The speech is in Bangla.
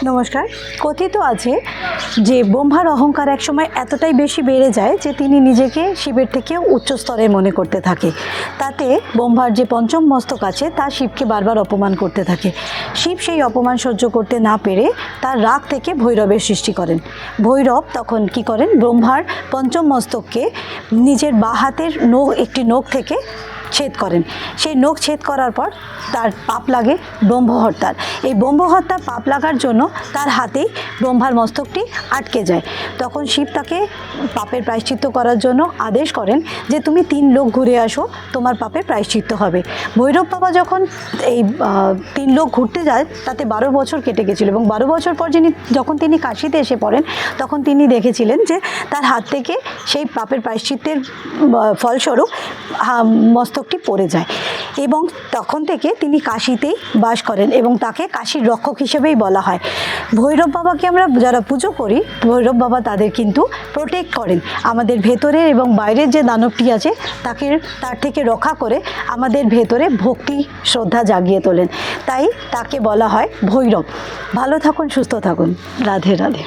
নমস্কার। কথিত আছে যে ব্রহ্মার অহংকার একসময় এতটাই বেশি বেড়ে যায় যে তিনি নিজেকে শিবের থেকেও উচ্চ স্তরের মনে করতে থাকে। তাতে ব্রহ্মার যে পঞ্চম মস্তক আছে তা শিবকে বারবার অপমান করতে থাকে। শিব সেই অপমান সহ্য করতে না পেরে তার রাগ থেকে ভৈরবের সৃষ্টি করেন। ভৈরব তখন কি করেন, ব্রহ্মার পঞ্চম মস্তককে নিজের বাঁ হাতের একটি নখ থেকে ছেদ করেন। সেই নখ ছেদ করার পর তার পাপ লাগে ব্রহ্মহত্যার। এই ব্রহ্মহত্যার পাপ লাগার জন্য তার হাতেই ব্রহ্মার মস্তকটি আটকে যায়। তখন শিব তাকে পাপের প্রায়শ্চিত্ত করার জন্য আদেশ করেন যে তুমি 3 লোক ঘুরে আসো, তোমার পাপের প্রায়শ্চিত্ত হবে। ভৈরব বাবা যখন এই 3 লোক ঘুরতে যায় তাতে 12 বছর কেটে গেছিল এবং 12 বছর পর যখন তিনি কাশিতে এসে পড়েন তখন তিনি দেখেছিলেন যে তার হাত থেকে সেই পাপের প্রায়শ্চিত্তের ফলস্বরূপ মস্তকটি পড়ে যায় এবং তখন থেকে তিনি কাশীতেই বাস করেন এবং তাকে কাশীর রক্ষক হিসেবেই বলা হয়। ভৈরব বাবাকে আমরা যারা পুজো করি, ভৈরব বাবা তাদের কিন্তু প্রোটেক্ট করেন। আমাদের ভেতরের এবং বাইরের যে দানবটি আছে তার থেকে রক্ষা করে আমাদের ভেতরে ভক্তি শ্রদ্ধা জাগিয়ে তোলেন। তাই তাকে বলা হয় ভৈরব। ভালো থাকুন, সুস্থ থাকুন। রাধে রাধে।